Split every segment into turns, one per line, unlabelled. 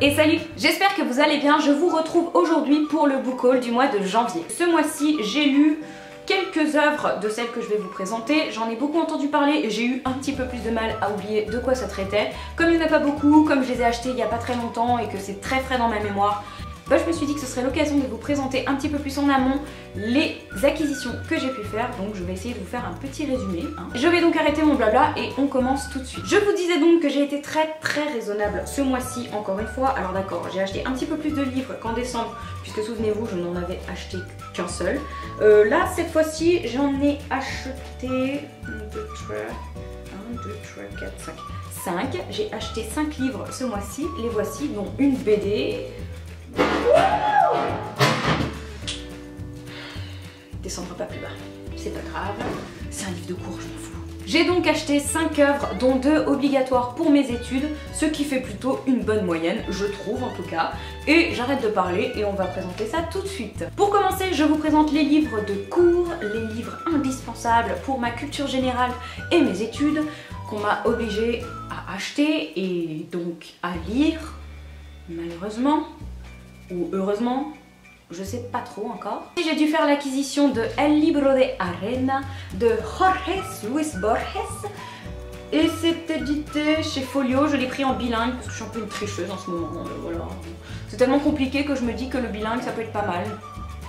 Et salut, j'espère que vous allez bien. Je vous retrouve aujourd'hui pour le book haul du mois de janvier. Ce mois-ci, j'ai lu quelques œuvres de celles que je vais vous présenter. J'en ai beaucoup entendu parler et j'ai eu un petit peu plus de mal à oublier de quoi ça traitait. Comme il n'y en a pas beaucoup, comme je les ai achetés il n'y a pas très longtemps et que c'est très frais dans ma mémoire, bah, je me suis dit que ce serait l'occasion de vous présenter un petit peu plus en amont les acquisitions que j'ai pu faire. Donc je vais essayer de vous faire un petit résumé. Je vais donc arrêter mon blabla et on commence tout de suite. Je vous disais donc que j'ai été très raisonnable ce mois-ci, encore une fois. Alors d'accord, j'ai acheté un petit peu plus de livres qu'en décembre, puisque souvenez-vous, je n'en avais acheté qu'un seul. Là, cette fois-ci, j'en ai acheté 5. J'ai acheté 5 livres ce mois-ci, les voici, dont une BD. Descendre pas plus bas, c'est pas grave, c'est un livre de cours, je m'en fous. J'ai donc acheté 5 œuvres, dont 2 obligatoires pour mes études, ce qui fait plutôt une bonne moyenne, je trouve en tout cas. Et j'arrête de parler et on va présenter ça tout de suite. Pour commencer, je vous présente les livres de cours, les livres indispensables pour ma culture générale et mes études, qu'on m'a obligé à acheter et donc à lire, malheureusement. Ou heureusement, je sais pas trop encore. J'ai dû faire l'acquisition de El Libro de Arena de Jorge Luis Borges. Et c'est édité chez Folio, je l'ai pris en bilingue parce que je suis un peu une tricheuse en ce moment, voilà. C'est tellement compliqué que je me dis que le bilingue ça peut être pas mal,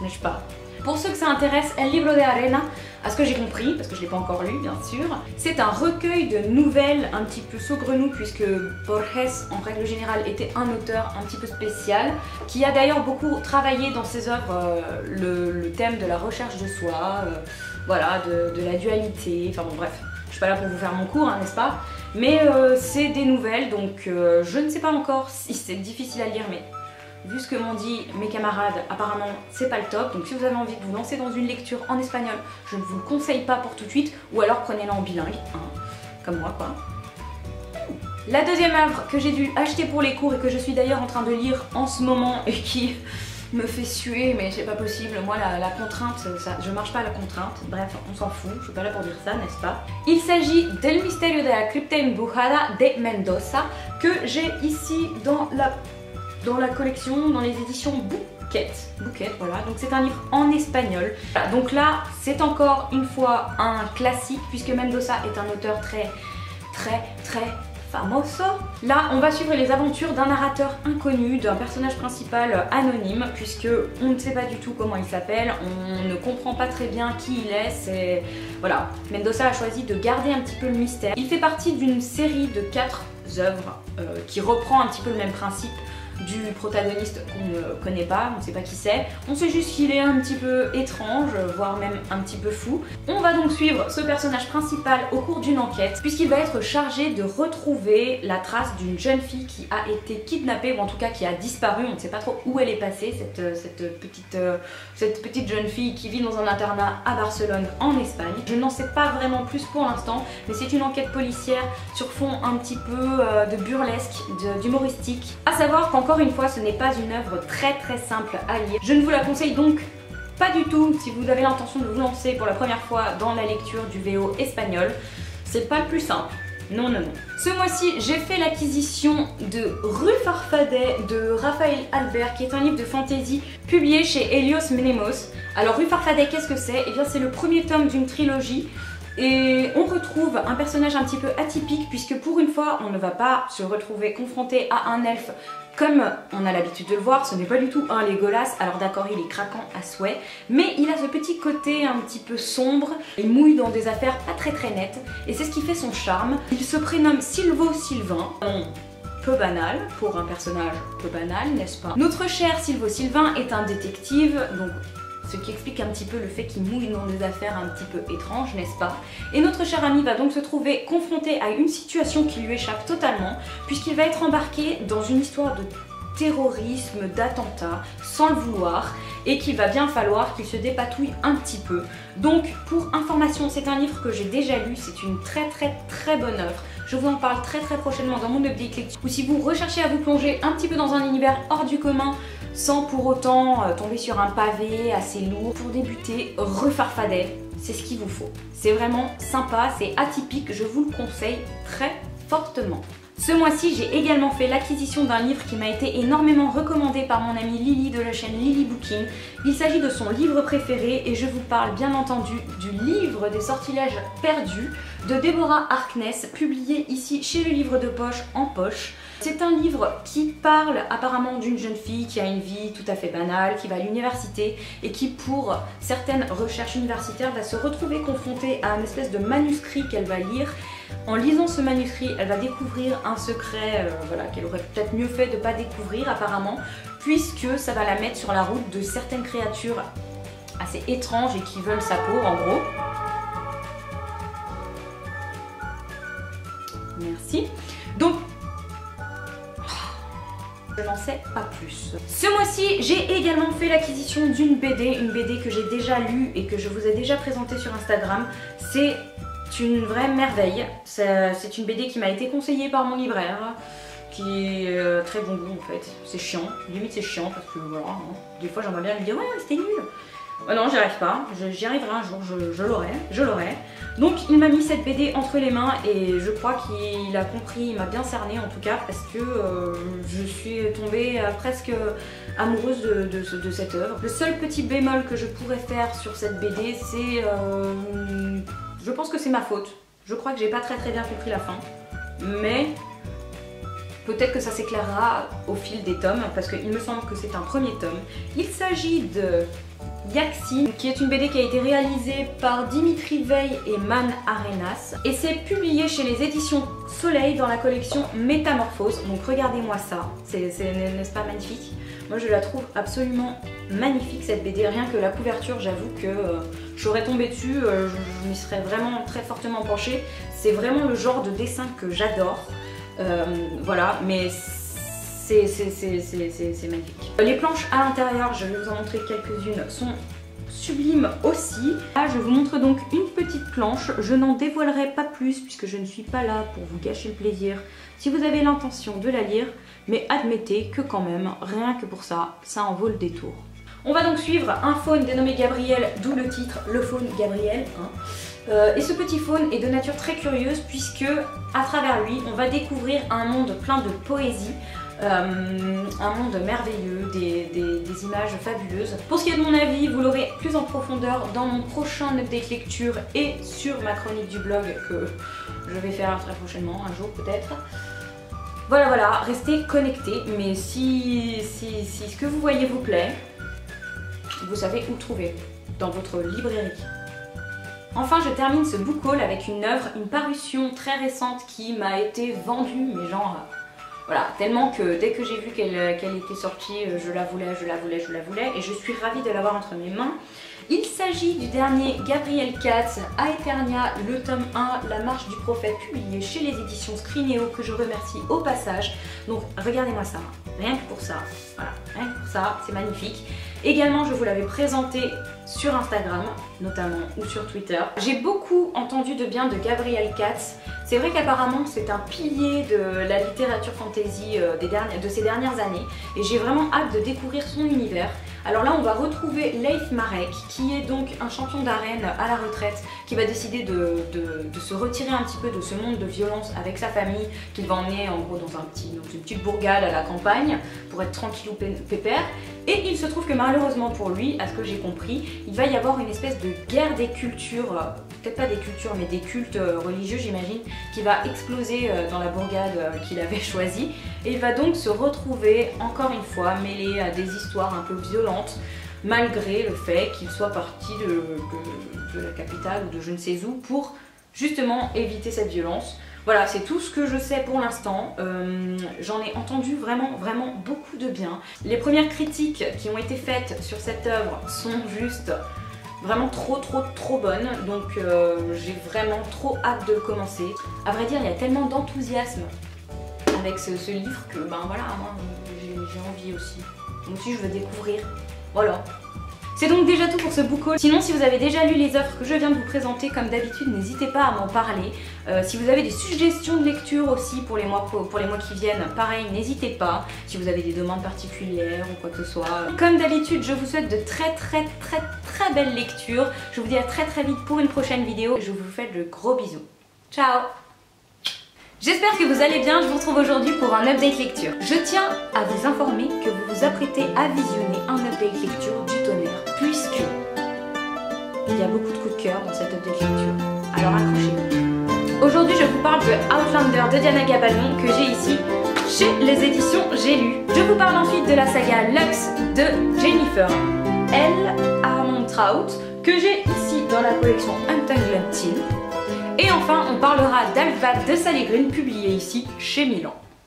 n'est-ce pas? Pour ceux que ça intéresse, El Libro de Arena, à ce que j'ai compris, parce que je ne l'ai pas encore lu bien sûr, c'est un recueil de nouvelles un petit peu saugrenues puisque Borges en règle générale était un auteur un petit peu spécial qui a d'ailleurs beaucoup travaillé dans ses œuvres le thème de la recherche de soi, voilà, de la dualité, enfin bon bref, je suis pas là pour vous faire mon cours, hein, n'est-ce pas? Mais c'est des nouvelles donc je ne sais pas encore si c'est difficile à lire mais vu ce que m'ont dit mes camarades, apparemment c'est pas le top, donc si vous avez envie de vous lancer dans une lecture en espagnol, je ne vous le conseille pas pour tout de suite, ou alors prenez-la en bilingue, hein, comme moi quoi. La deuxième œuvre que j'ai dû acheter pour les cours et que je suis d'ailleurs en train de lire en ce moment et qui me fait suer, mais c'est pas possible, moi la contrainte, ça, je marche pas à la contrainte, bref, on s'en fout, je suis pas là pour dire ça, n'est-ce pas? Il s'agit d'El Misterio de la Cripta Embrujada de Mendoza, que j'ai ici dans la collection, dans les éditions Bouquet, voilà, donc c'est un livre en espagnol. Voilà, donc là, c'est encore une fois un classique, puisque Mendoza est un auteur très famoso. Là, on va suivre les aventures d'un narrateur inconnu, d'un personnage principal anonyme, puisque on ne sait pas du tout comment il s'appelle, on ne comprend pas très bien qui il est, c'est... Voilà, Mendoza a choisi de garder un petit peu le mystère. Il fait partie d'une série de 4 œuvres qui reprend un petit peu le même principe du protagoniste qu'on ne connaît pas, on ne sait pas qui c'est, on sait juste qu'il est un petit peu étrange, voire même un petit peu fou. On va donc suivre ce personnage principal au cours d'une enquête, puisqu'il va être chargé de retrouver la trace d'une jeune fille qui a été kidnappée, ou en tout cas qui a disparu, on ne sait pas trop où elle est passée, cette petite jeune fille qui vit dans un internat à Barcelone en Espagne. Je n'en sais pas vraiment plus pour l'instant, mais c'est une enquête policière sur fond un petit peu de burlesque, d'humoristique. À savoir qu'encore une fois, ce n'est pas une œuvre très simple à lire. Je ne vous la conseille donc pas du tout si vous avez l'intention de vous lancer pour la première fois dans la lecture du VO espagnol. C'est pas le plus simple. Non. Ce mois-ci, j'ai fait l'acquisition de Rue Farfadet de Raphaël Albert, qui est un livre de fantasy publié chez Helios Menemos. Alors Rue Farfadet, qu'est-ce que c'est? Eh bien c'est le premier tome d'une trilogie. Et on retrouve un personnage un petit peu atypique puisque pour une fois on ne va pas se retrouver confronté à un elfe comme on a l'habitude de le voir, ce n'est pas du tout un Legolas, alors d'accord il est craquant à souhait, mais il a ce petit côté un petit peu sombre, il mouille dans des affaires pas très nettes et c'est ce qui fait son charme. Il se prénomme Silvo Sylvain, peu banal pour un personnage peu banal, n'est-ce pas? Notre cher Silvo Sylvain est un détective, donc ce qui explique un petit peu le fait qu'il mouille dans des affaires un petit peu étranges, n'est-ce pas? Et notre cher ami va donc se trouver confronté à une situation qui lui échappe totalement, puisqu'il va être embarqué dans une histoire de terrorisme, d'attentat, sans le vouloir, et qu'il va bien falloir qu'il se dépatouille un petit peu. Donc, pour information, c'est un livre que j'ai déjà lu, c'est une très bonne œuvre. Je vous en parle très prochainement dans mon update lecture. Ou si vous recherchez à vous plonger un petit peu dans un univers hors du commun, sans pour autant tomber sur un pavé assez lourd. Pour débuter, Rue Farfadet, c'est ce qu'il vous faut. C'est vraiment sympa, c'est atypique, je vous le conseille très fortement. Ce mois-ci, j'ai également fait l'acquisition d'un livre qui m'a été énormément recommandé par mon amie Lily de la chaîne Lily Booking. Il s'agit de son livre préféré et je vous parle bien entendu du livre des sortilèges perdus de Deborah Harkness, publié ici chez le livre de poche en poche. C'est un livre qui parle apparemment d'une jeune fille qui a une vie tout à fait banale, qui va à l'université et qui, pour certaines recherches universitaires, va se retrouver confrontée à une espèce de manuscrit qu'elle va lire. En lisant ce manuscrit, elle va découvrir un secret voilà, qu'elle aurait peut-être mieux fait de ne pas découvrir apparemment, puisque ça va la mettre sur la route de certaines créatures assez étranges et qui veulent sa peau en gros. Merci. Donc, je n'en sais pas plus. Ce mois-ci, j'ai également fait l'acquisition d'une BD que j'ai déjà lue et que je vous ai déjà présentée sur Instagram. C'est une vraie merveille. C'est une BD qui m'a été conseillée par mon libraire, qui est très bon goût en fait. C'est chiant, limite c'est chiant parce que voilà, hein, des fois j'aimerais bien lui dire ouais c'était nul. Oh non, j'y arrive pas, j'y arriverai un jour, je l'aurai. Donc il m'a mis cette BD entre les mains et je crois qu'il a compris, il m'a bien cerné en tout cas parce que je suis tombée presque amoureuse de cette œuvre. Le seul petit bémol que je pourrais faire sur cette BD, c'est... je pense que c'est ma faute. Je crois que j'ai pas très bien compris la fin. Mais peut-être que ça s'éclairera au fil des tomes parce qu'il me semble que c'est un premier tome. Il s'agit de Yaxi, qui est une BD qui a été réalisée par Dimitri Veil et Man Arenas et c'est publié chez les éditions Soleil dans la collection Métamorphose. Donc regardez-moi ça, n'est-ce pas magnifique? Moi je la trouve absolument magnifique cette BD, rien que la couverture, j'avoue que j'aurais tombé dessus, je m'y serais vraiment très fortement penchée. C'est vraiment le genre de dessin que j'adore, voilà, mais c'est magnifique. Les planches à l'intérieur, je vais vous en montrer quelques-unes, sont sublimes aussi. Là, je vous montre donc une petite planche. Je n'en dévoilerai pas plus puisque je ne suis pas là pour vous gâcher le plaisir si vous avez l'intention de la lire, mais admettez que quand même, rien que pour ça, ça en vaut le détour. On va donc suivre un faune dénommé Gabriel, d'où le titre, le faune Gabriel. Et ce petit faune est de nature très curieuse puisque à travers lui, on va découvrir un monde plein de poésie. Un monde merveilleux, des images fabuleuses. Pour ce qui est de mon avis, vous l'aurez plus en profondeur dans mon prochain update lecture et sur ma chronique du blog que je vais faire très prochainement, un jour peut-être. Voilà, restez connectés, mais si ce que vous voyez vous plaît, vous savez où trouver, dans votre librairie. Enfin, je termine ce book haul avec une œuvre, une parution très récente qui m'a été vendue, mais genre... Voilà, tellement que dès que j'ai vu qu'elle était sortie, je la voulais et je suis ravie de l'avoir entre mes mains. Il s'agit du dernier Gabriel Katz, Aeternia, le tome 1, La marche du prophète, publié chez les éditions Scrinéo, que je remercie au passage. Donc regardez-moi ça, rien que pour ça, voilà, rien que pour ça, c'est magnifique. Également, je vous l'avais présenté sur Instagram, notamment, ou sur Twitter. J'ai beaucoup entendu de bien de Gabriel Katz. C'est vrai qu'apparemment, c'est un pilier de la littérature fantasy de ces dernières années. Et j'ai vraiment hâte de découvrir son univers. Alors là, on va retrouver Leif Marek, qui est donc un champion d'arène à la retraite, qui va décider de se retirer un petit peu de ce monde de violence avec sa famille, qu'il va emmener en gros dans une petite bourgade à la campagne, pour être tranquillou pépère. Et il se trouve que malheureusement pour lui, à ce que j'ai compris, il va y avoir une espèce de guerre des cultures, peut-être pas des cultures, mais des cultes religieux j'imagine, qui va exploser dans la bourgade qu'il avait choisie. Et il va donc se retrouver, encore une fois, mêlé à des histoires un peu violentes, malgré le fait qu'il soit parti de la capitale ou de je ne sais où pour justement éviter cette violence. Voilà, c'est tout ce que je sais pour l'instant. J'en ai entendu vraiment beaucoup de bien. Les premières critiques qui ont été faites sur cette œuvre sont juste vraiment trop bonnes. Donc j'ai vraiment trop hâte de le commencer. À vrai dire, il y a tellement d'enthousiasme avec ce livre que ben voilà, moi j'ai envie aussi. Moi aussi je veux découvrir. Voilà. C'est donc déjà tout pour ce book haul. Sinon, si vous avez déjà lu les œuvres que je viens de vous présenter, comme d'habitude, n'hésitez pas à m'en parler. Si vous avez des suggestions de lecture aussi pour les mois qui viennent, pareil, n'hésitez pas. Si vous avez des demandes particulières ou quoi que ce soit. Comme d'habitude, je vous souhaite de très belles lectures. Je vous dis à très vite pour une prochaine vidéo. Je vous fais de gros bisous. Ciao! J'espère que vous allez bien, je vous retrouve aujourd'hui pour un update lecture. Je tiens à vous informer que vous vous apprêtez à visionner un update lecture du tonnerre, puisque il y a beaucoup de coups de cœur dans cette update lecture. Alors accrochez-vous. Aujourd'hui je vous parle de Outlander de Diana Gabaldon que j'ai ici chez les éditions J'ai lu. Je vous parle ensuite de la saga Lux de Jennifer L. Armentrout que j'ai ici dans la collection Untangled Teen. Et enfin, on parlera d'Alphabet de Sally Green, publié ici chez Milan.